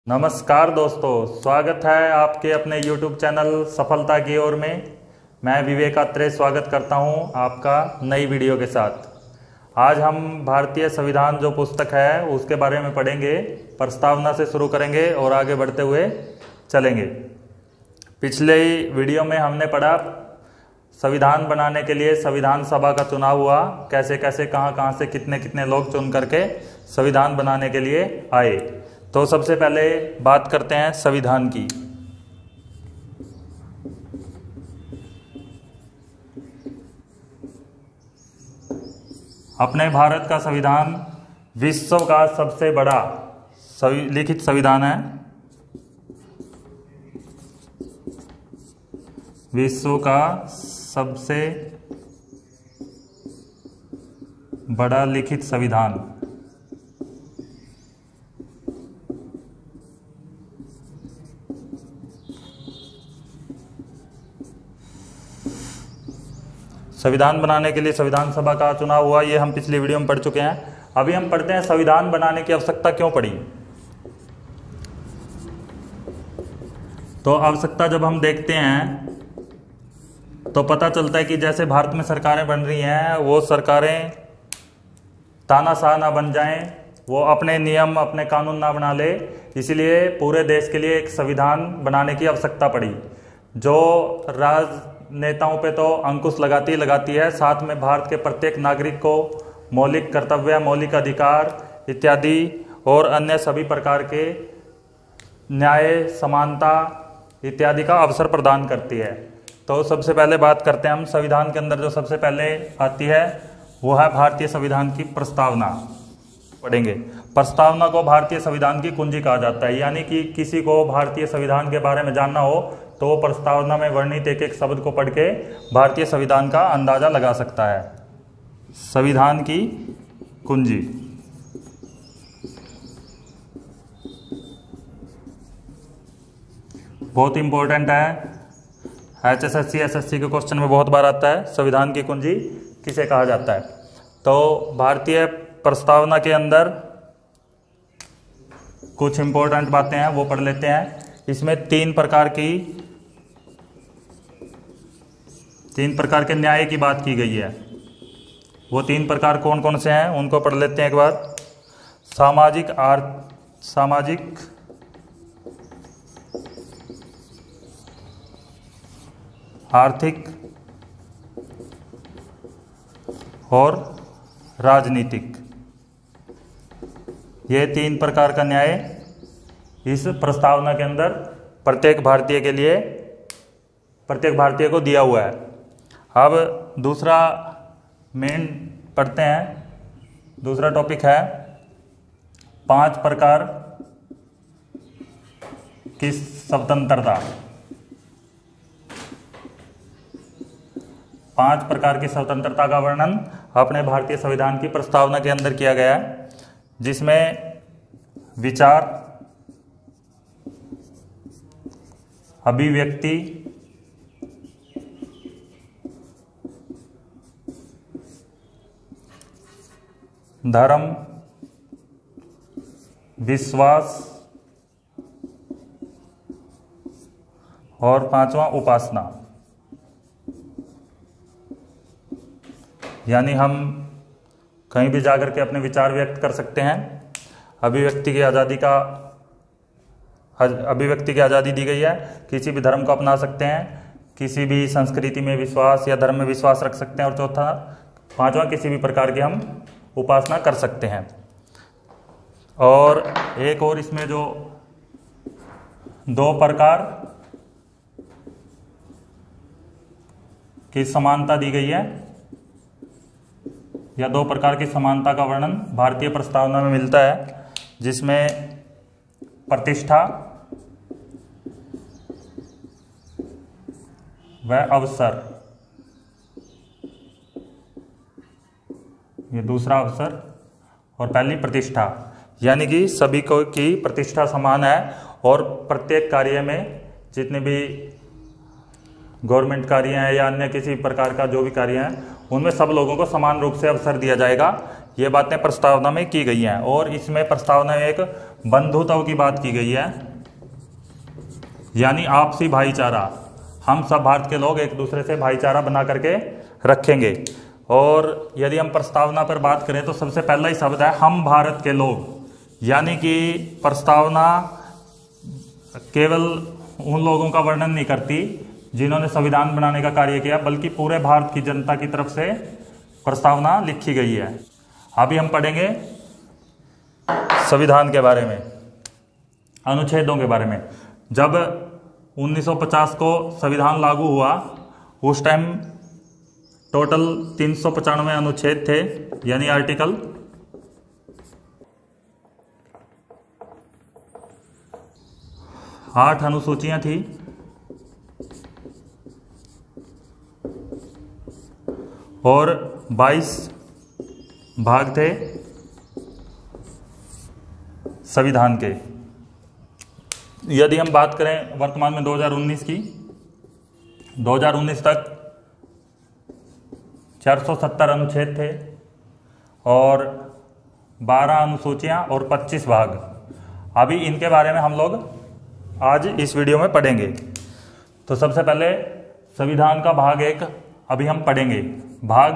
नमस्कार दोस्तों, स्वागत है आपके अपने YouTube चैनल सफलता की ओर में। मैं विवेक आत्रेय स्वागत करता हूं आपका नई वीडियो के साथ। आज हम भारतीय संविधान जो पुस्तक है उसके बारे में पढ़ेंगे। प्रस्तावना से शुरू करेंगे और आगे बढ़ते हुए चलेंगे। पिछले वीडियो में हमने पढ़ा संविधान बनाने के लिए संविधान सभा का चुनाव हुआ, कैसे कैसे कहाँ से कितने कितने लोग चुन करके संविधान बनाने के लिए आए। तो सबसे पहले बात करते हैं संविधान की। अपने भारत का संविधान विश्व का सबसे बड़ा लिखित संविधान है। विश्व का सबसे बड़ा लिखित संविधान। संविधान बनाने के लिए संविधान सभा का चुनाव हुआ, ये हम पिछली वीडियो में पढ़ चुके हैं। अभी हम पढ़ते हैं संविधान बनाने की आवश्यकता क्यों पड़ी। तो आवश्यकता जब हम देखते हैं तो पता चलता है कि जैसे भारत में सरकारें बन रही हैं, वो सरकारें तानाशाह ना बन जाएं, वो अपने नियम अपने कानून ना बना ले, इसलिए पूरे देश के लिए एक संविधान बनाने की आवश्यकता पड़ी जो राजनेताओं पे तो अंकुश लगाती है, साथ में भारत के प्रत्येक नागरिक को मौलिक कर्तव्य, मौलिक अधिकार इत्यादि और अन्य सभी प्रकार के न्याय, समानता इत्यादि का अवसर प्रदान करती है। तो सबसे पहले बात करते हैं हम संविधान के अंदर जो सबसे पहले आती है वो है भारतीय संविधान की प्रस्तावना। पढ़ेंगे। प्रस्तावना को भारतीय संविधान की कुंजी कहा जाता है, यानी कि किसी को भारतीय संविधान के बारे में जानना हो तो वो प्रस्तावना में वर्णित एक एक शब्द को पढ़ के भारतीय संविधान का अंदाजा लगा सकता है। संविधान की कुंजी। बहुत इंपॉर्टेंट है, HSSC SSC के क्वेश्चन में बहुत बार आता है। संविधान की कुंजी किसे कहा जाता है। तो भारतीय प्रस्तावना के अंदर कुछ इंपॉर्टेंट बातें हैं वो पढ़ लेते हैं। इसमें तीन प्रकार के न्याय की बात की गई है। वो तीन प्रकार कौन कौन से हैं उनको पढ़ लेते हैं एक बार। सामाजिक, आर्थिक और राजनीतिक। ये तीन प्रकार का न्याय इस प्रस्तावना के अंदर प्रत्येक भारतीय को दिया हुआ है। अब दूसरा मेन पढ़ते हैं। दूसरा टॉपिक है 5 प्रकार की स्वतंत्रता। 5 प्रकार की स्वतंत्रता का वर्णन अपने भारतीय संविधान की प्रस्तावना के अंदर किया गया है, जिसमें विचार, अभिव्यक्ति, धर्म, विश्वास और 5वां उपासना। यानी हम कहीं भी जाकर के अपने विचार व्यक्त कर सकते हैं। अभिव्यक्ति की आज़ादी दी गई है। किसी भी धर्म को अपना सकते हैं, किसी भी संस्कृति में विश्वास या धर्म में विश्वास रख सकते हैं। और चौथा, 5वां, किसी भी प्रकार की हम उपासना कर सकते हैं। और एक और इसमें जो 2 प्रकार की समानता दी गई है या 2 प्रकार की समानता का वर्णन भारतीय प्रस्तावना में मिलता है, जिसमें प्रतिष्ठा व अवसर। ये दूसरा अवसर और पहली प्रतिष्ठा, यानी कि सभी को की प्रतिष्ठा समान है और प्रत्येक कार्य में, जितने भी गवर्नमेंट कार्य हैं या अन्य किसी प्रकार का जो भी कार्य है, उनमें सब लोगों को समान रूप से अवसर दिया जाएगा। ये बातें प्रस्तावना में की गई हैं। और इसमें प्रस्तावना में एक बंधुत्व की बात की गई है, यानी आपसी भाईचारा। हम सब भारत के लोग एक दूसरे से भाईचारा बना करके रखेंगे। और यदि हम प्रस्तावना पर बात करें तो सबसे पहला ही शब्द है हम भारत के लोग, यानी कि प्रस्तावना केवल उन लोगों का वर्णन नहीं करती जिन्होंने संविधान बनाने का कार्य किया, बल्कि पूरे भारत की जनता की तरफ से प्रस्तावना लिखी गई है। अभी हम पढ़ेंगे संविधान के बारे में, अनुच्छेदों के बारे में। जब 1950 को संविधान लागू हुआ उस टाइम टोटल 395 अनुच्छेद थे, यानी आर्टिकल। 8 अनुसूचियां थी और 22 भाग थे संविधान के। यदि हम बात करें वर्तमान में 2019 की, 2019 तक 470 अनुच्छेद थे और 12 अनुसूचियां और 25 भाग। अभी इनके बारे में हम लोग आज इस वीडियो में पढ़ेंगे। तो सबसे पहले संविधान का भाग 1 अभी हम पढ़ेंगे। भाग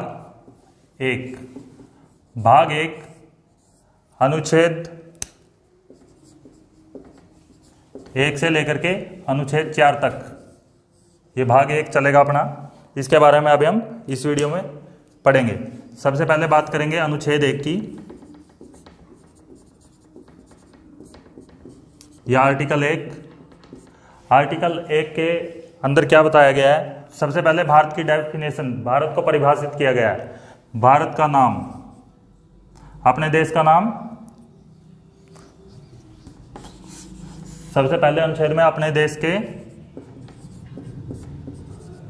1 अनुच्छेद 1 से लेकर के अनुच्छेद 4 तक, ये भाग 1 चलेगा अपना। इसके बारे में अभी हम इस वीडियो में पढ़ेंगे। सबसे पहले बात करेंगे अनुच्छेद 1 की। यह आर्टिकल 1 के अंदर क्या बताया गया है? सबसे पहले भारत की डेफिनेशन, भारत को परिभाषित किया गया है। भारत का नाम, अपने देश का नाम। सबसे पहले अनुच्छेद में अपने देश के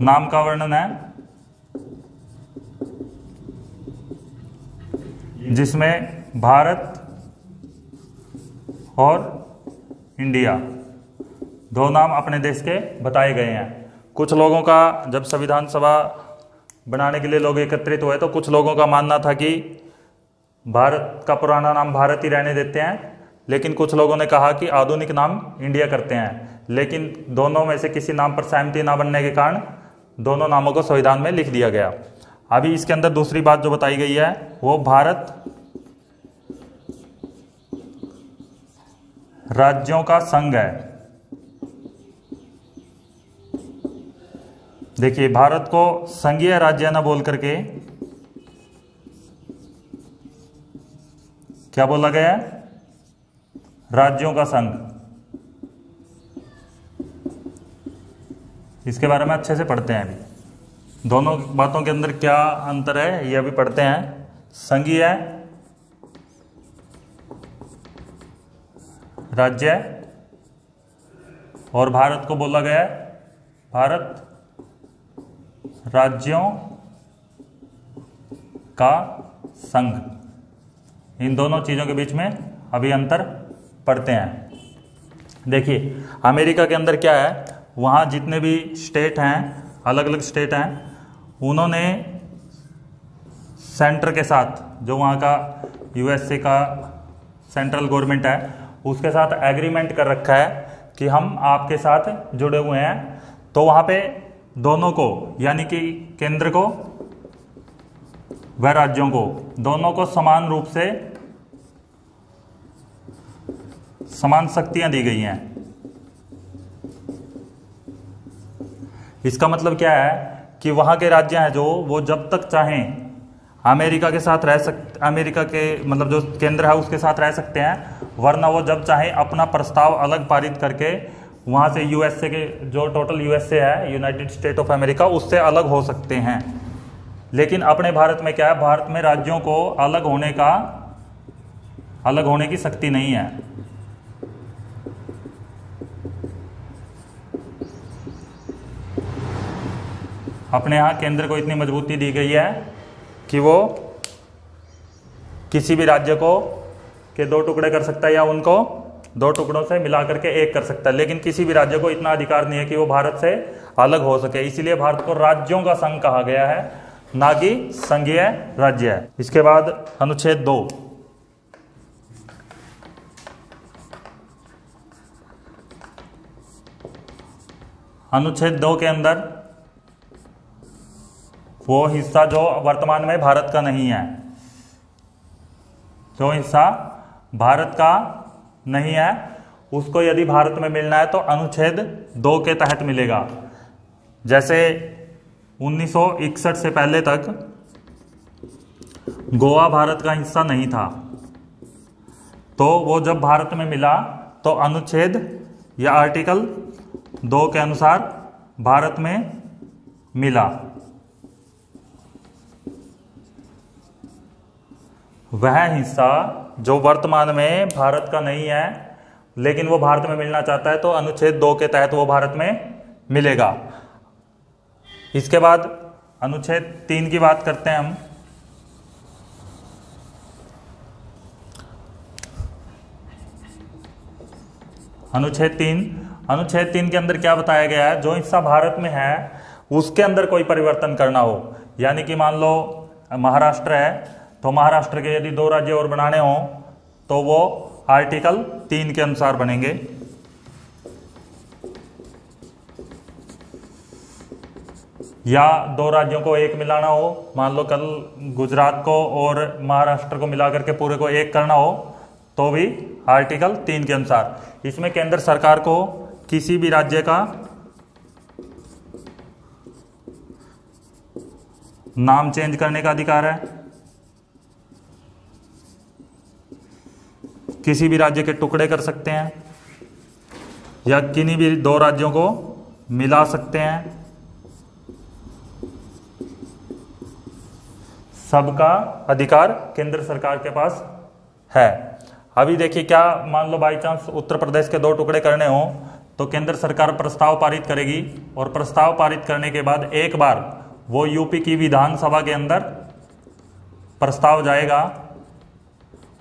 नाम का वर्णन है, जिसमें भारत और इंडिया दो नाम अपने देश के बताए गए हैं। कुछ लोगों का, जब संविधान सभा बनाने के लिए लोग एकत्रित हुए तो कुछ लोगों का मानना था कि भारत का पुराना नाम भारत ही रहने देते हैं, लेकिन कुछ लोगों ने कहा कि आधुनिक नाम इंडिया करते हैं। लेकिन दोनों में से किसी नाम पर सहमति ना बनने के कारण दोनों नामों को संविधान में लिख दिया गया। अभी इसके अंदर दूसरी बात जो बताई गई है वो भारत राज्यों का संघ है। देखिए, भारत को संघीय राज्य न बोल करके क्या बोला गया है? राज्यों का संघ। इसके बारे में अच्छे से पढ़ते हैं। अभी दोनों बातों के अंदर क्या अंतर है ये अभी पढ़ते हैं। संघीय राज्य और भारत को बोला गया है भारत राज्यों का संघ। इन दोनों चीजों के बीच में अभी अंतर पढ़ते हैं। देखिए, अमेरिका के अंदर क्या है, वहाँ जितने भी स्टेट हैं, अलग अलग स्टेट हैं, उन्होंने सेंटर के साथ, जो वहाँ का यूएसए का सेंट्रल गवर्नमेंट है, उसके साथ एग्रीमेंट कर रखा है कि हम आपके साथ जुड़े हुए हैं। तो वहाँ पे दोनों को, यानी कि केंद्र को व राज्यों को, दोनों को समान रूप से समान शक्तियां दी गई हैं। इसका मतलब क्या है कि वहां के राज्य हैं जो, वो जब तक चाहें अमेरिका के साथ रह सकते, अमेरिका के मतलब जो केंद्र है उसके साथ रह सकते हैं, वरना वो जब चाहें अपना प्रस्ताव अलग पारित करके वहां से यूएसए के, जो टोटल यूएसए है, यूनाइटेड स्टेट ऑफ अमेरिका, उससे अलग हो सकते हैं। लेकिन अपने भारत में क्या है, भारत में राज्यों को अलग होने की शक्ति नहीं है। अपने यहाँ केंद्र को इतनी मजबूती दी गई है कि वो किसी भी राज्य को के 2 टुकड़े कर सकता है या उनको 2 टुकड़ों से मिला करके एक कर सकता है, लेकिन किसी भी राज्य को इतना अधिकार नहीं है कि वो भारत से अलग हो सके। इसीलिए भारत को राज्यों का संघ कहा गया है। ना कि संघीय राज्य है। इसके बाद अनुच्छेद 2, अनुच्छेद 2 के अंदर वो हिस्सा जो वर्तमान में भारत का नहीं है, जो हिस्सा भारत का नहीं है उसको यदि भारत में मिलना है तो अनुच्छेद 2 के तहत मिलेगा। जैसे 1961 से पहले तक गोवा भारत का हिस्सा नहीं था, तो वो जब भारत में मिला तो अनुच्छेद या आर्टिकल 2 के अनुसार भारत में मिला। वह हिस्सा जो वर्तमान में भारत का नहीं है लेकिन वो भारत में मिलना चाहता है तो अनुच्छेद 2 के तहत वो भारत में मिलेगा। इसके बाद अनुच्छेद 3 की बात करते हैं हम। अनुच्छेद 3 के अंदर क्या बताया गया है, जो हिस्सा भारत में है उसके अंदर कोई परिवर्तन करना हो, यानी कि मान लो महाराष्ट्र है तो महाराष्ट्र के यदि 2 राज्य और बनाने हो तो वो आर्टिकल 3 के अनुसार बनेंगे। या 2 राज्यों को एक मिलाना हो, मान लो कल गुजरात को और महाराष्ट्र को मिला करके पूरे को एक करना हो तो भी आर्टिकल 3 के अनुसार। इसमें केंद्र सरकार को किसी भी राज्य का नाम चेंज करने का अधिकार है, किसी भी राज्य के टुकड़े कर सकते हैं या किन्हीं भी 2 राज्यों को मिला सकते हैं। सबका अधिकार केंद्र सरकार के पास है। अभी देखिए, क्या मान लो बाई चांस उत्तर प्रदेश के 2 टुकड़े करने हो तो केंद्र सरकार प्रस्ताव पारित करेगी और प्रस्ताव पारित करने के बाद एक बार वो यूपी की विधानसभा के अंदर प्रस्ताव जाएगा,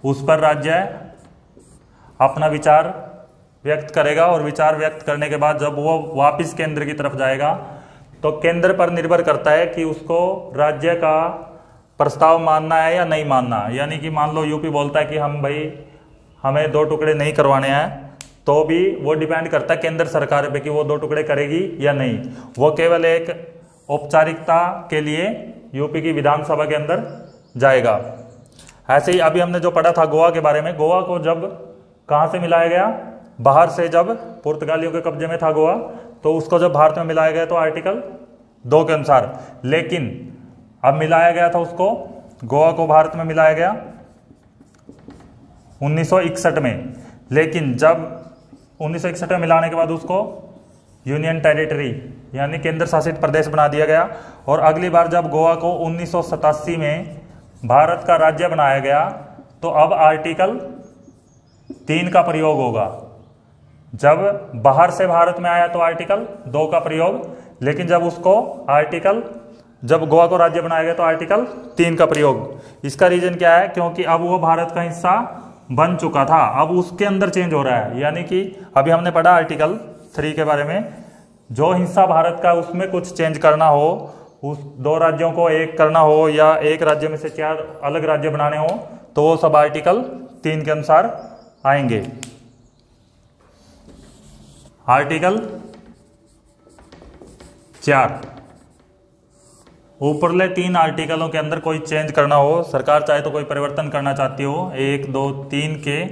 उस पर राज्य अपना विचार व्यक्त करेगा और विचार व्यक्त करने के बाद जब वो वापस केंद्र की तरफ जाएगा तो केंद्र पर निर्भर करता है कि उसको राज्य का प्रस्ताव मानना है या नहीं मानना। यानी कि मान लो यूपी बोलता है कि हम भाई हमें 2 टुकड़े नहीं करवाने हैं, तो भी वो डिपेंड करता है केंद्र सरकार पे कि वो 2 टुकड़े करेगी या नहीं। वो केवल एक औपचारिकता के लिए यूपी की विधानसभा के अंदर जाएगा। ऐसे ही अभी हमने जो पढ़ा था गोवा के बारे में, गोवा को जब कहाँ से मिलाया गया, बाहर से, जब पुर्तगालियों के कब्जे में था गोवा तो उसको जब भारत में मिलाया गया तो आर्टिकल 2 के अनुसार। लेकिन अब मिलाया गया था उसको, गोवा को भारत में मिलाया गया 1961 में, लेकिन जब 1961 में मिलाने के बाद उसको यूनियन टेरिटरी यानी केंद्र शासित प्रदेश बना दिया गया। और अगली बार जब गोवा को 1987 में भारत का राज्य बनाया गया तो अब आर्टिकल 3 का प्रयोग होगा। जब बाहर से भारत में आया तो आर्टिकल 2 का प्रयोग, लेकिन जब गोवा को राज्य बनाया गया तो आर्टिकल 3 का प्रयोग। इसका रीजन क्या है, क्योंकि अब वो भारत का हिस्सा बन चुका था, अब उसके अंदर चेंज हो रहा है। यानी कि अभी हमने पढ़ा आर्टिकल 3 के बारे में, जो हिस्सा भारत का उसमें कुछ चेंज करना हो, उस 2 राज्यों को एक करना हो या एक राज्य में से 4 अलग राज्य बनाने हो तो वो सब आर्टिकल 3 के अनुसार आएंगे। आर्टिकल 4, ऊपरले 3 आर्टिकलों के अंदर कोई चेंज करना हो, सरकार चाहे तो कोई परिवर्तन करना चाहती हो, 1, 2, 3 के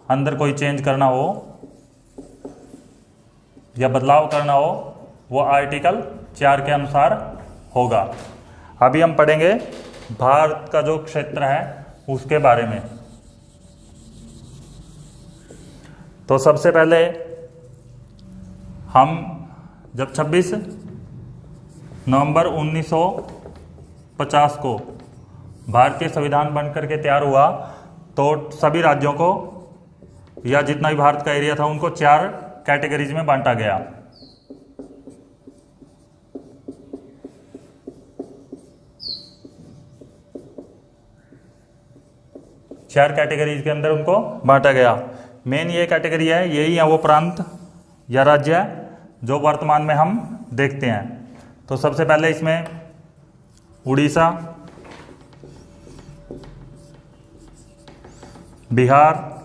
अंदर कोई चेंज करना हो या बदलाव करना हो, वो आर्टिकल 4 के अनुसार होगा। अभी हम पढ़ेंगे भारत का जो क्षेत्र है उसके बारे में। तो सबसे पहले हम जब 26 नवंबर 1950 को भारतीय संविधान बनकर के तैयार हुआ तो सभी राज्यों को या जितना भी भारत का एरिया था उनको 4 कैटेगरीज में बांटा गया। चार कैटेगरीज के अंदर उनको बांटा गया। मेन ये कैटेगरी है, यही है वो प्रांत या राज्य जो वर्तमान में हम देखते हैं। तो सबसे पहले इसमें उड़ीसा, बिहार,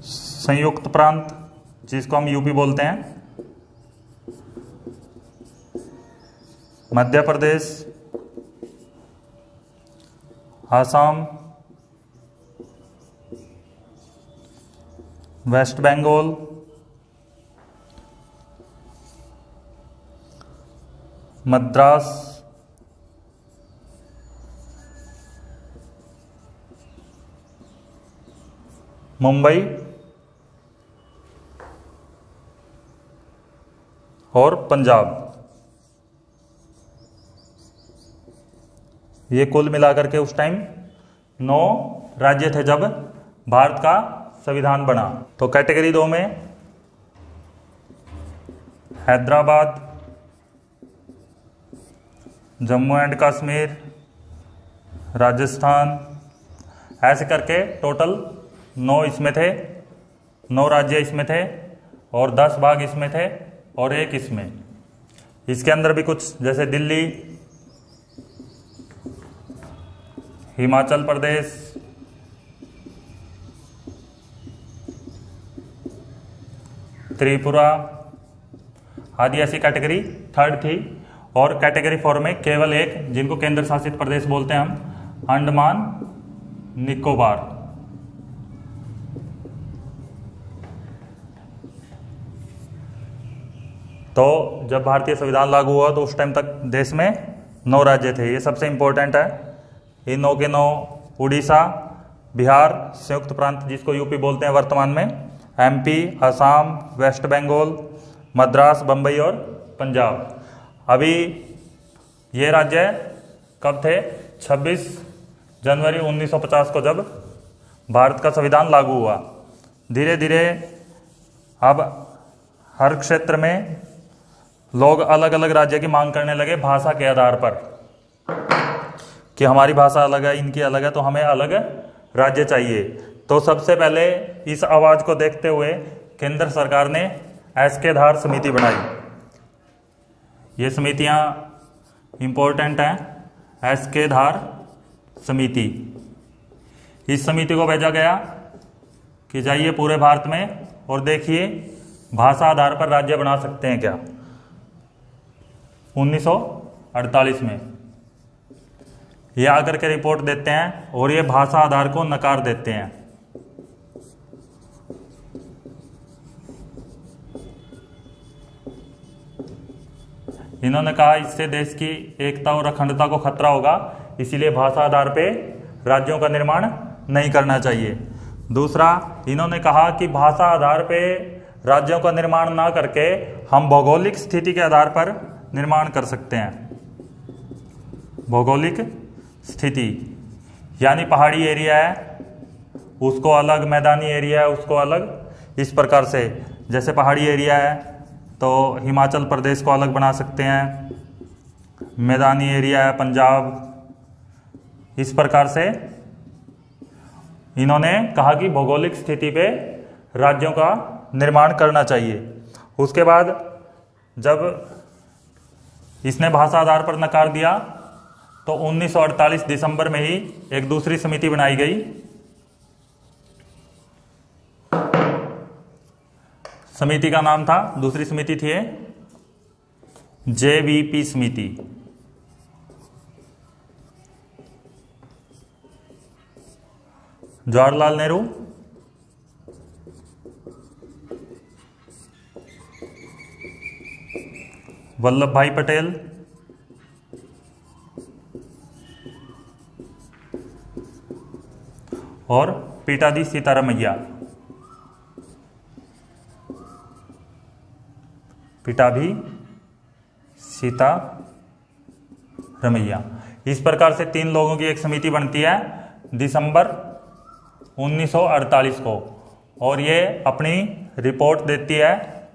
संयुक्त प्रांत जिसको हम यूपी बोलते हैं, मध्य प्रदेश, असम, वेस्ट बंगाल, मद्रास, मुंबई और पंजाब। ये कुल मिलाकर के उस टाइम 9 राज्य थे जब भारत का संविधान बना। तो कैटेगरी 2 में हैदराबाद, जम्मू एंड कश्मीर, राजस्थान, ऐसे करके टोटल 9 इसमें थे, 9 राज्य इसमें थे और 10 भाग इसमें थे और 1 इसमें। इसके अंदर भी कुछ जैसे दिल्ली, हिमाचल प्रदेश, त्रिपुरा आदि ऐसी कैटेगरी 3rd थी। और कैटेगरी 4 में केवल एक, जिनको केंद्र शासित प्रदेश बोलते हैं हम, अंडमान निकोबार। तो जब भारतीय संविधान लागू हुआ तो उस टाइम तक देश में 9 राज्य थे। ये सबसे इंपॉर्टेंट है। इन 9 के 9 उड़ीसा, बिहार, संयुक्त प्रांत जिसको यूपी बोलते हैं वर्तमान में, एमपी, असम, वेस्ट बंगाल, मद्रास, बम्बई और पंजाब। अभी ये राज्य कब थे? 26 जनवरी 1950 को जब भारत का संविधान लागू हुआ। धीरे धीरे अब हर क्षेत्र में लोग अलग अलग राज्य की मांग करने लगे भाषा के आधार पर, कि हमारी भाषा अलग है, इनकी अलग है, तो हमें अलग राज्य चाहिए। तो सबसे पहले इस आवाज को देखते हुए केंद्र सरकार ने एसके-धार समिति बनाई। ये समितियां इंपॉर्टेंट हैं। एसके-धार समिति, इस समिति को भेजा गया कि जाइए पूरे भारत में और देखिए भाषा आधार पर राज्य बना सकते हैं क्या। 1948 में ये आकर के रिपोर्ट देते हैं और ये भाषा आधार को नकार देते हैं। इन्होंने कहा इससे देश की एकता और अखंडता को खतरा होगा, इसीलिए भाषा आधार पे राज्यों का निर्माण नहीं करना चाहिए। दूसरा, इन्होंने कहा कि भाषा आधार पे राज्यों का निर्माण ना करके हम भौगोलिक स्थिति के आधार पर निर्माण कर सकते हैं। भौगोलिक स्थिति यानी पहाड़ी एरिया है उसको अलग, मैदानी एरिया है उसको अलग। इस प्रकार से जैसे पहाड़ी एरिया है तो हिमाचल प्रदेश को अलग बना सकते हैं, मैदानी एरिया है पंजाब। इस प्रकार से इन्होंने कहा कि भौगोलिक स्थिति पे राज्यों का निर्माण करना चाहिए। उसके बाद जब इसने भाषा आधार पर नकार दिया तो 1948 दिसंबर में ही एक दूसरी समिति बनाई गई। समिति का नाम था, दूसरी समिति थी JVP समिति। जवाहरलाल नेहरू, वल्लभ भाई पटेल, और पीटादी सीतारमैया। पीटाभी सीतारमैया। इस प्रकार से 3 लोगों की एक समिति बनती है दिसंबर 1948 को, और ये अपनी रिपोर्ट देती है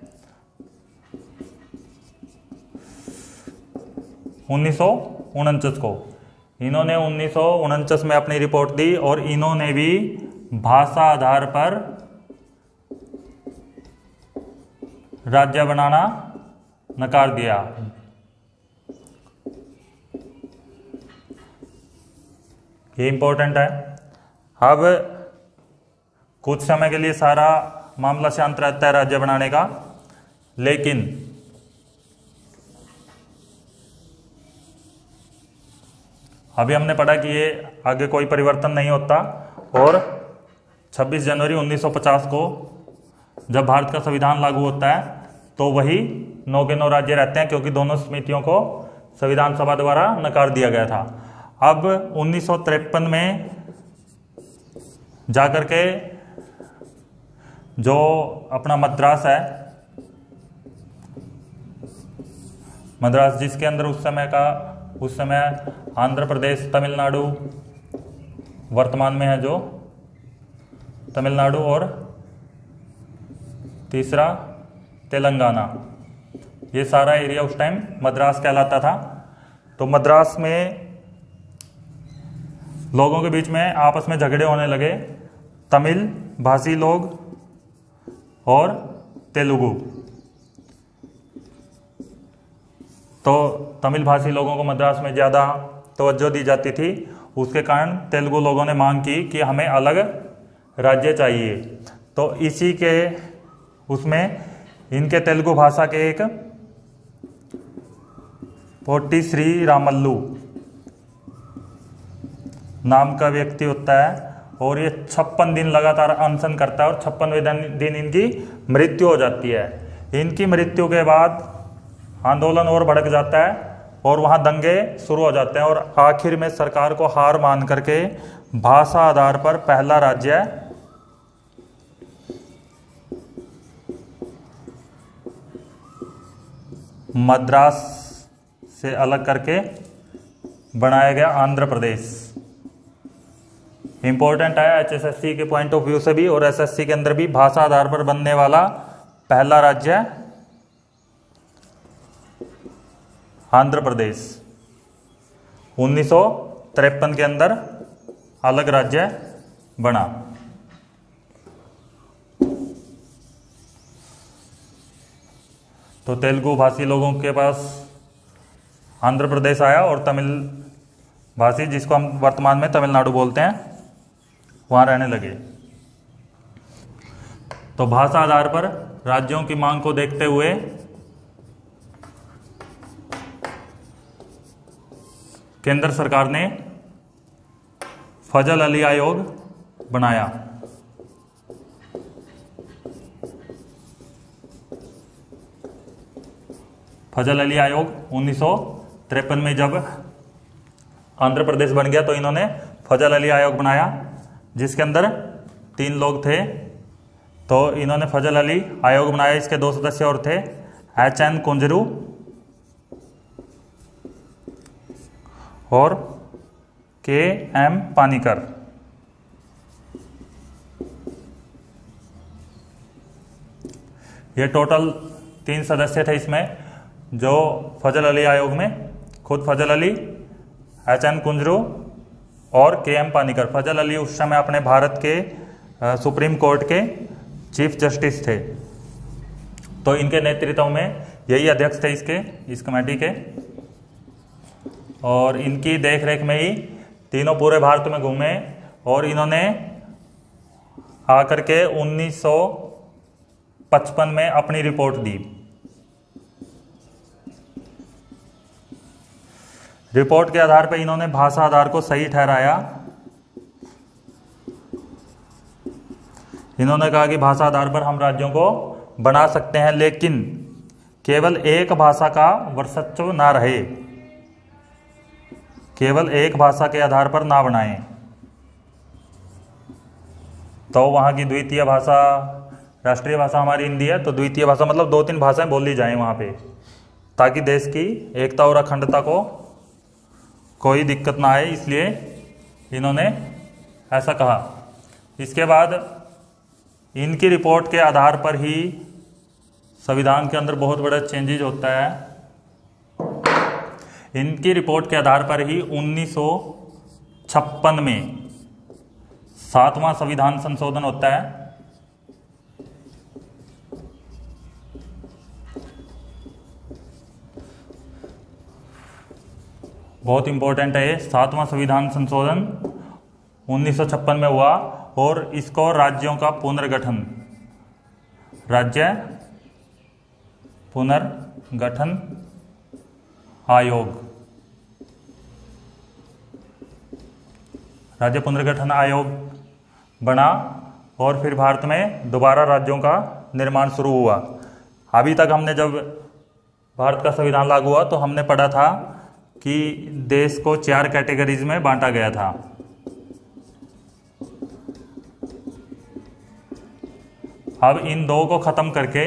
1949 को। इन्होंने 1949 में अपनी रिपोर्ट दी और इन्होंने भी भाषा आधार पर राज्य बनाना नकार दिया। ये इंपॉर्टेंट है। अब कुछ समय के लिए सारा मामला शांत रहता है राज्य बनाने का, लेकिन अभी हमने पढ़ा कि ये आगे कोई परिवर्तन नहीं होता और 26 जनवरी 1950 को जब भारत का संविधान लागू होता है तो वही 9 के 9 राज्य रहते हैं, क्योंकि दोनों समितियों को संविधान सभा द्वारा नकार दिया गया था। अब 1953 में जाकर के जो अपना मद्रास है, मद्रास जिसके अंदर उस समय आंध्र प्रदेश, तमिलनाडु वर्तमान में है जो तमिलनाडु, और तीसरा तेलंगाना, ये सारा एरिया उस टाइम मद्रास कहलाता था। तो मद्रास में लोगों के बीच में आपस में झगड़े होने लगे, तमिल भाषी लोग और तेलुगु। तो तमिल भाषी लोगों को मद्रास में ज़्यादा तवज्जो दी जाती थी, उसके कारण तेलुगु लोगों ने मांग की कि हमें अलग राज्य चाहिए। तो इसी के उसमें इनके तेलुगु भाषा के एक पोट्टी श्री रामल्लू नाम का व्यक्ति होता है, और ये 56 दिन लगातार अनशन करता है और 56वें दिन इनकी मृत्यु हो जाती है। इनकी मृत्यु के बाद आंदोलन और भड़क जाता है और वहाँ दंगे शुरू हो जाते हैं, और आखिर में सरकार को हार मान करके भाषा आधार पर पहला राज्य मद्रास से अलग करके बनाया गया आंध्र प्रदेश। इंपॉर्टेंट है HSSC के पॉइंट ऑफ व्यू से भी और SSC के अंदर भी, भाषा आधार पर बनने वाला पहला राज्य आंध्र प्रदेश। 1953 के अंदर अलग राज्य बना। तो तेलुगु भाषी लोगों के पास आंध्र प्रदेश आया और तमिल भाषी, जिसको हम वर्तमान में तमिलनाडु बोलते हैं, वहां रहने लगे। तो भाषा आधार पर राज्यों की मांग को देखते हुए केंद्र सरकार ने फजल अली आयोग बनाया। फजल अली आयोग 1953 में जब आंध्र प्रदेश बन गया तो इन्होंने फजल अली आयोग बनाया, जिसके अंदर 3 लोग थे। तो इन्होंने फजल अली आयोग बनाया। इसके 2 सदस्य और थे, HN कुंजरू और KM पानीकर। ये टोटल 3 सदस्य थे इसमें, जो फजल अली आयोग में खुद फजल अली, HN कुंजरू और KM पानीकर। फजल अली उस समय अपने भारत के सुप्रीम कोर्ट के चीफ जस्टिस थे। तो इनके नेतृत्व में यही अध्यक्ष थे इस कमेटी के, और इनकी देखरेख में ही तीनों पूरे भारत में घूमे, और इन्होंने आकर के 1955 में अपनी रिपोर्ट दी। रिपोर्ट के आधार पर इन्होंने भाषा आधार को सही ठहराया। इन्होंने कहा कि भाषा आधार पर हम राज्यों को बना सकते हैं, लेकिन केवल एक भाषा का वर्चस्व ना रहे, केवल एक भाषा के आधार पर ना बनाएं। तो वहाँ की द्वितीय भाषा, राष्ट्रीय भाषा हमारी हिंदी है, तो द्वितीय भाषा मतलब 2-3 भाषाएं बोली जाएं वहाँ पे, ताकि देश की एकता और अखंडता को कोई दिक्कत ना आए, इसलिए इन्होंने ऐसा कहा। इसके बाद इनकी रिपोर्ट के आधार पर ही संविधान के अंदर बहुत बड़ा चेंजेज होता है। इनकी रिपोर्ट के आधार पर ही 1956 में 7वां संविधान संशोधन होता है। बहुत इंपॉर्टेंट है ये। 7वां संविधान संशोधन 1956 में हुआ और इसको राज्यों का पुनर्गठन, राज्य पुनर्गठन आयोग, राज्य पुनर्गठन आयोग बना और फिर भारत में दोबारा राज्यों का निर्माण शुरू हुआ। अभी तक हमने जब भारत का संविधान लागू हुआ तो हमने पढ़ा था कि देश को 4 कैटेगरीज में बांटा गया था। अब इन 2 को खत्म करके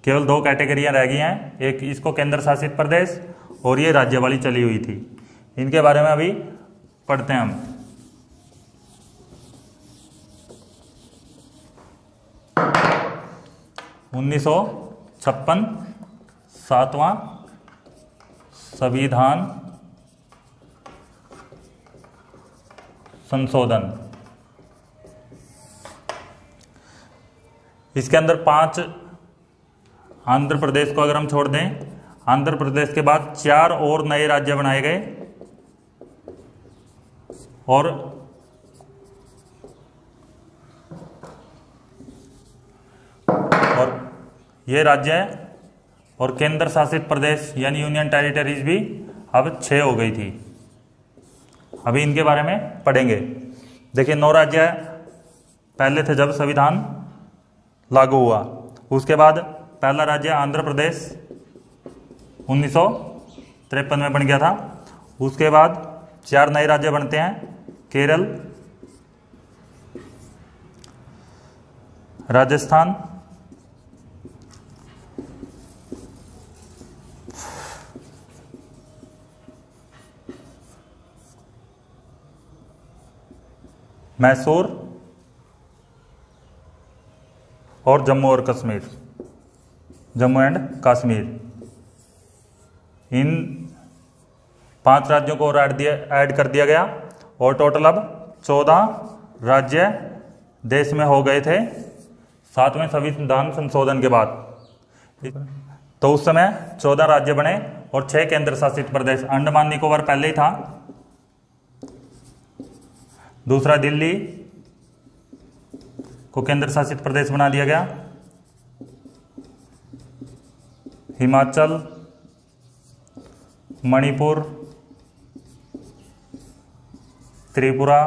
केवल 2 कैटेगरियां रह गई हैं। एक इसको केंद्र शासित प्रदेश और ये राज्य वाली चली हुई थी। इनके बारे में अभी पढ़ते हैं हम। उन्नीस सौ 7वां संविधान संशोधन, इसके अंदर 5 आंध्र प्रदेश को अगर हम छोड़ दें, आंध्र प्रदेश के बाद 4 और नए राज्य बनाए गए और ये राज्य और केंद्र शासित प्रदेश यानी यूनियन टेरिटरीज भी अब 6 हो गई थी। अभी इनके बारे में पढ़ेंगे। देखिए 9 राज्य पहले थे जब संविधान लागू हुआ। उसके बाद पहला राज्य आंध्र प्रदेश 1953 में बन गया था। उसके बाद 4 नए राज्य बनते हैं, केरल, राजस्थान, मैसूर और जम्मू और कश्मीर, जम्मू एंड कश्मीर। इन 5 राज्यों को और ऐड कर दिया गया और टोटल अब 14 राज्य देश में हो गए थे 7वें संविधान संशोधन के बाद। तो उस समय 14 राज्य बने और 6 केंद्र शासित प्रदेश। अंडमान निकोबार पहले ही था। दूसरा दिल्ली को केंद्र शासित प्रदेश बना दिया गया। हिमाचल, मणिपुर, त्रिपुरा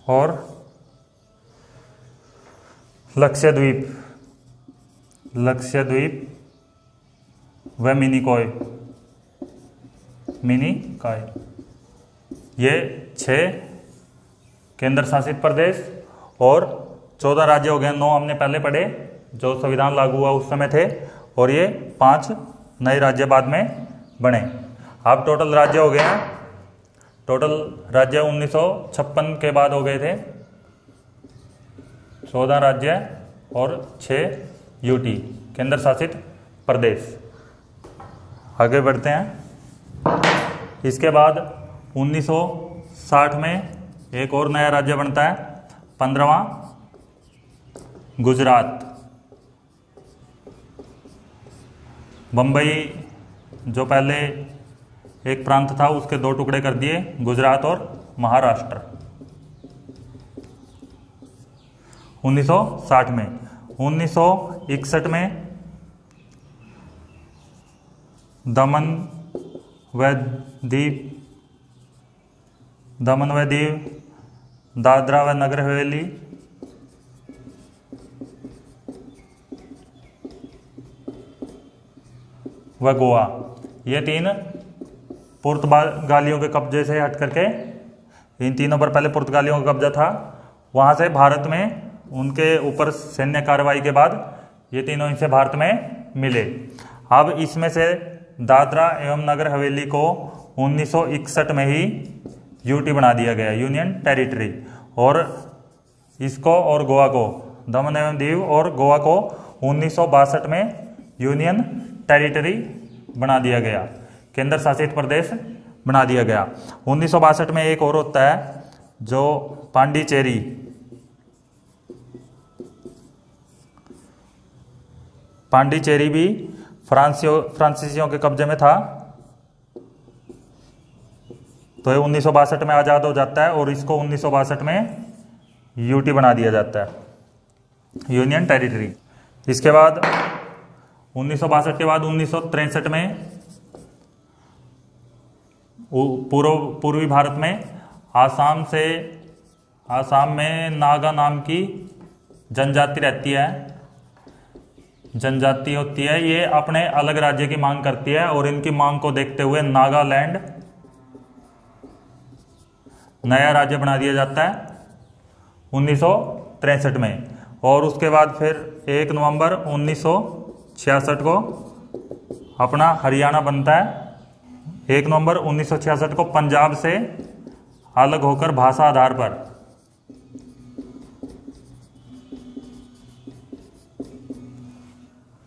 और लक्षद्वीप व मिनिकॉय, ये 6 केंद्र शासित प्रदेश और 14 राज्य हो गए। 9 हमने पहले पढ़े जो संविधान लागू हुआ उस समय थे और ये 5 नए राज्य बाद में बने। अब टोटल राज्य हो गए हैं, टोटल राज्य 1956 के बाद हो गए थे 14 राज्य और 6 यूटी केंद्र शासित प्रदेश। आगे बढ़ते हैं। इसके बाद 1960 में एक और नया राज्य बनता है, 15वां गुजरात। बम्बई जो पहले एक प्रांत था उसके 2 टुकड़े कर दिए, गुजरात और महाराष्ट्र। 1960 में 1961 में दमन व दीव, दादरा व नगर हवेली, व गोवा, ये 3 पुर्तगालियों के कब्जे से हट करके, इन तीनों पर पहले पुर्तगालियों का कब्जा था, वहां से भारत में उनके ऊपर सैन्य कार्रवाई के बाद ये तीनों इनसे भारत में मिले। अब इसमें से दादरा एवं नगर हवेली को 1961 में ही यूटी बना दिया गया, यूनियन टेरिटरी, और इसको और गोवा को, दमन एवं दीव और गोवा को 1962 में यूनियन टेरिटरी बना दिया गया, केंद्र शासित प्रदेश बना दिया गया। 1962 में एक और होता है जो पांडिचेरी, पांडिचेरी भी फ्रांसीसियों के कब्जे में था, तो ये 1962 में आज़ाद हो जाता है और इसको 1962 में यूटी बना दिया जाता है, यूनियन टेरिटरी। इसके बाद 1962 के बाद 1963 में पूर्वी भारत में आसाम में नागा नाम की जनजाति रहती है, जनजाति होती है। ये अपने अलग राज्य की मांग करती है और इनकी मांग को देखते हुए नागालैंड नया राज्य बना दिया जाता है 1963 में। और उसके बाद फिर 1 नवंबर 1966 को अपना हरियाणा बनता है। 1 नवंबर 1966 को पंजाब से अलग होकर भाषा आधार पर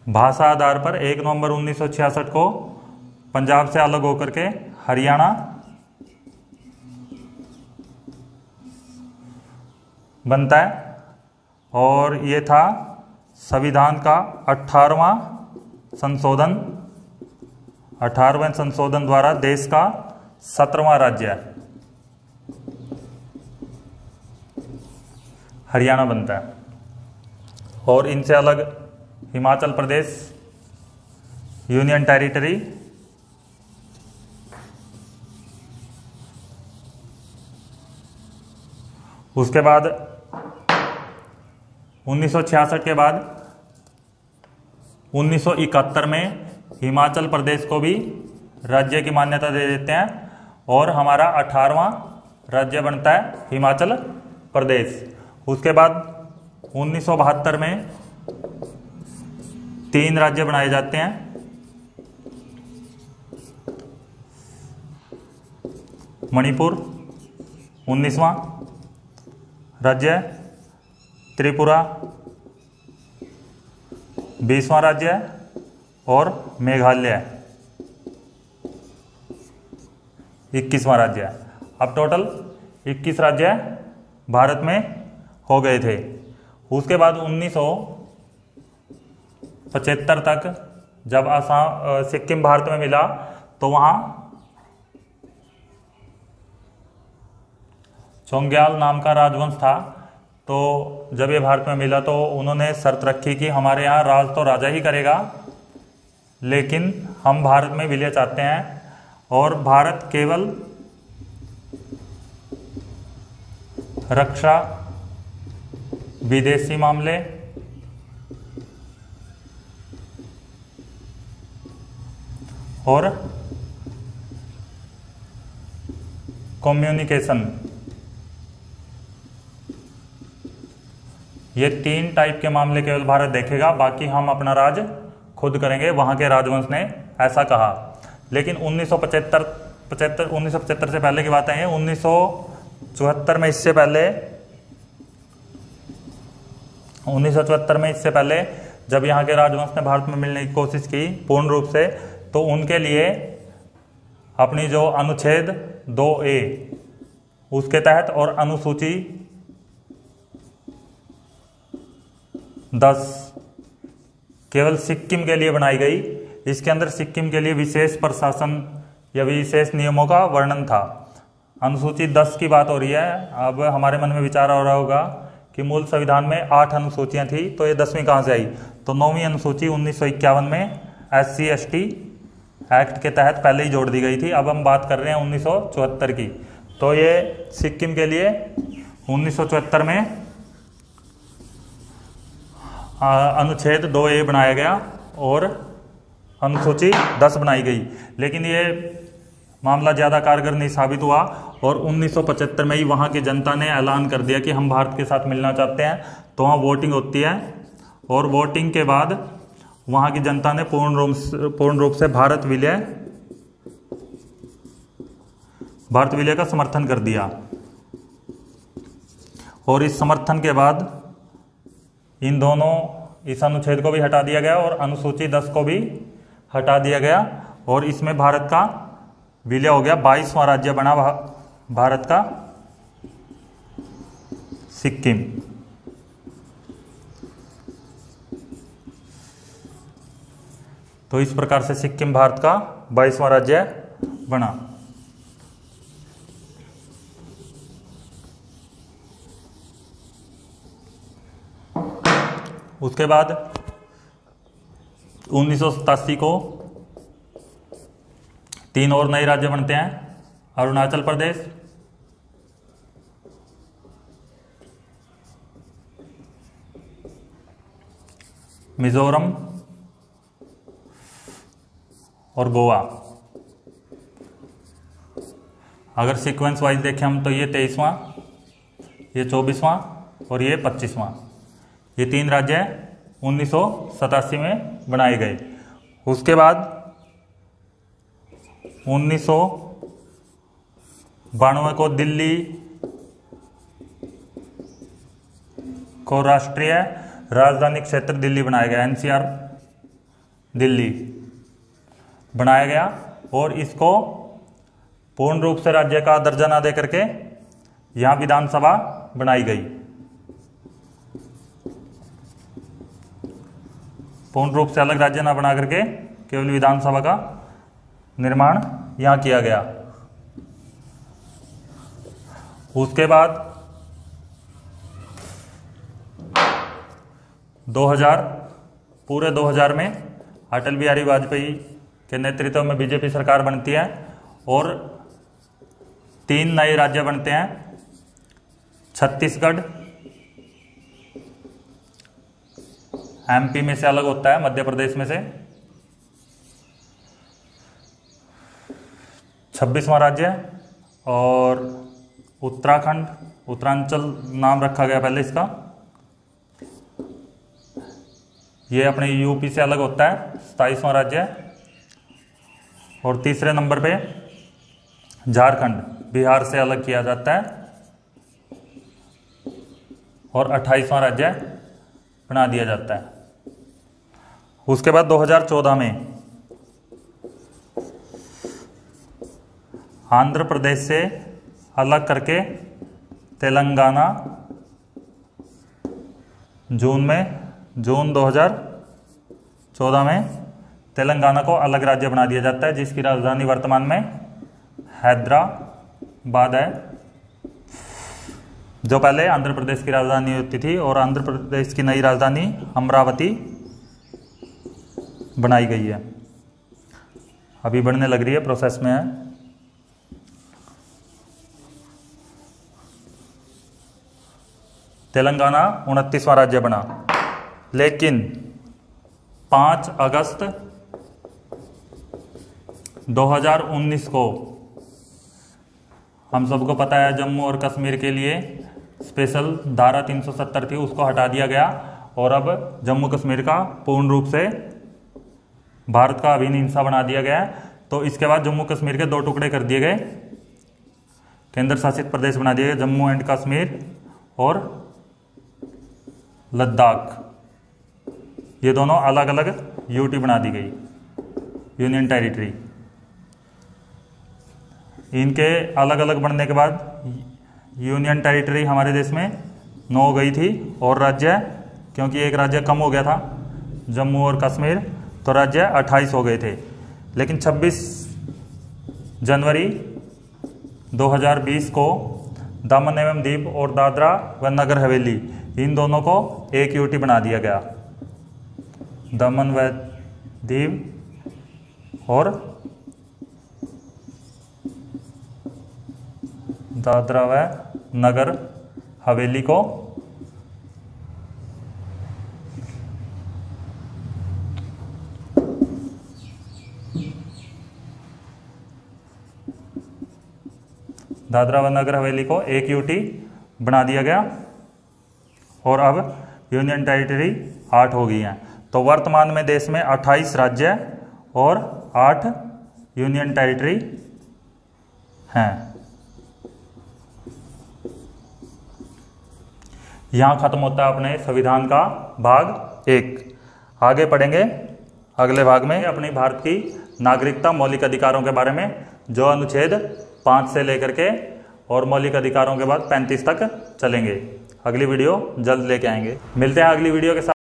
भाषा आधार पर 1 नवंबर 1966 को पंजाब से अलग होकर के हरियाणा बनता है। और ये था संविधान का 18वां संशोधन। 18वें संशोधन द्वारा देश का 17वां राज्य हरियाणा बनता है। और इनसे अलग हिमाचल प्रदेश यूनियन टेरिटरी, उसके बाद 1966 के बाद 1971 में हिमाचल प्रदेश को भी राज्य की मान्यता दे देते हैं और हमारा 18वां राज्य बनता है हिमाचल प्रदेश। उसके बाद 1972 में 3 राज्य बनाए जाते हैं। मणिपुर 19वां राज्य, त्रिपुरा 20वां राज्य और मेघालय 21वां राज्य। अब टोटल 21 राज्य भारत में हो गए थे। उसके बाद 1975 तक जब सिक्किम भारत में मिला तो वहाँ चोंग्याल नाम का राजवंश था। तो जब ये भारत में मिला तो उन्होंने शर्त रखी कि हमारे यहाँ राज तो राजा ही करेगा, लेकिन हम भारत में विलय चाहते हैं और भारत केवल रक्षा, विदेशी मामले और कम्युनिकेशन, ये 3 टाइप के मामले केवल भारत देखेगा, बाकी हम अपना राज खुद करेंगे, वहां के राजवंश ने ऐसा कहा। लेकिन 1975 से पहले की बातें हैं। 1974 में इससे पहले जब यहाँ के राजवंश ने भारत में मिलने की कोशिश की पूर्ण रूप से, तो उनके लिए अपनी जो अनुच्छेद 2A उसके तहत और अनुसूची 10 केवल सिक्किम के लिए बनाई गई। इसके अंदर सिक्किम के लिए विशेष प्रशासन या विशेष नियमों का वर्णन था। अनुसूची 10 की बात हो रही है। अब हमारे मन में विचार हो रहा होगा कि मूल संविधान में 8 अनुसूचियां थी, तो ये 10वीं कहाँ से आई? तो 9वीं अनुसूची 1951 में SC/ST एक्ट के तहत पहले ही जोड़ दी गई थी। अब हम बात कर रहे हैं 1974 की। तो ये सिक्किम के लिए 1974 में अनुच्छेद 2A बनाया गया और अनुसूची 10 बनाई गई। लेकिन ये मामला ज़्यादा कारगर नहीं साबित हुआ और 1975 में ही वहाँ की जनता ने ऐलान कर दिया कि हम भारत के साथ मिलना चाहते हैं। तो वहाँ वोटिंग होती है और वोटिंग के बाद वहाँ की जनता ने पूर्ण रूप से भारत विलय का समर्थन कर दिया। और इस समर्थन के बाद इस अनुच्छेद को भी हटा दिया गया और अनुसूची 10 को भी हटा दिया गया और इसमें भारत का विलय हो गया। 22वां राज्य बना भारत का सिक्किम। तो इस प्रकार से सिक्किम भारत का 22वां राज्य बना। उसके बाद 1987 को 3 और नए राज्य बनते हैं। अरुणाचल प्रदेश, मिजोरम और गोवा। अगर सीक्वेंस वाइज देखें हम तो ये 23वां, ये 24वां और ये 25वां, ये 3 राज्य 1987 में बनाए गए। उसके बाद 1992 को दिल्ली को राष्ट्रीय राजधानी क्षेत्र दिल्ली बनाया गया, एनसीआर दिल्ली बनाया गया, और इसको पूर्ण रूप से राज्य का दर्जा न दे करके यहां विधानसभा बनाई गई। पूर्ण रूप से अलग राज्य न बना करके केवल विधानसभा का निर्माण यहां किया गया। उसके बाद 2000 पूरे 2000 में अटल बिहारी वाजपेयी के नेतृत्व में बीजेपी सरकार बनती है और 3 नए राज्य बनते हैं। छत्तीसगढ़ एमपी में से अलग होता है, मध्य प्रदेश में से। 26वां राज्य, और उत्तराखंड, उत्तरांचल नाम रखा गया पहले इसका, ये अपने यूपी से अलग होता है, 27वां राज्य। और तीसरे नंबर पे झारखंड बिहार से अलग किया जाता है और 28वां राज्य बना दिया जाता है। उसके बाद 2014 में आंध्र प्रदेश से अलग करके तेलंगाना जून 2014 में तेलंगाना को अलग राज्य बना दिया जाता है, जिसकी राजधानी वर्तमान में हैदराबाद है, जो पहले आंध्र प्रदेश की राजधानी होती थी, और आंध्र प्रदेश की नई राजधानी अमरावती बनाई गई है। अभी बनने लग रही है, प्रोसेस में है। तेलंगाना 29वां राज्य बना, लेकिन 5 अगस्त 2019 को, हम सबको पता है जम्मू और कश्मीर के लिए स्पेशल धारा 370 थी, उसको हटा दिया गया और अब जम्मू कश्मीर का पूर्ण रूप से भारत का अभिन्न हिस्सा बना दिया गया। तो इसके बाद जम्मू कश्मीर के 2 टुकड़े कर दिए गए, केंद्र शासित प्रदेश बना दिए गए, जम्मू एंड कश्मीर और लद्दाख। ये दोनों अलग अलग यूटी बना दी गई, यूनियन टेरिटरी। इनके अलग अलग बनने के बाद यूनियन टेरिटरी हमारे देश में 9 हो गई थी, और राज्य, क्योंकि एक राज्य कम हो गया था जम्मू और कश्मीर, तो राज्य 28 हो गए थे। लेकिन 26 जनवरी 2020 को दमन एवं दीव और दादरा व नगर हवेली, इन दोनों को एक यूटी बना दिया गया। दमन व दीव और दादरा व नगर हवेली को एक यूटी बना दिया गया, और अब यूनियन टेरिटरी 8 हो गई हैं। तो वर्तमान में देश में 28 राज्य और 8 यूनियन टेरिटरी हैं। यहाँ खत्म होता है अपने संविधान का भाग 1। आगे पढ़ेंगे अगले भाग में अपनी भारत की नागरिकता मौलिक अधिकारों के बारे में, जो अनुच्छेद 5 से लेकर के और मौलिक अधिकारों के बाद 35 तक चलेंगे। अगली वीडियो जल्द लेके आएंगे। मिलते हैं अगली वीडियो के साथ।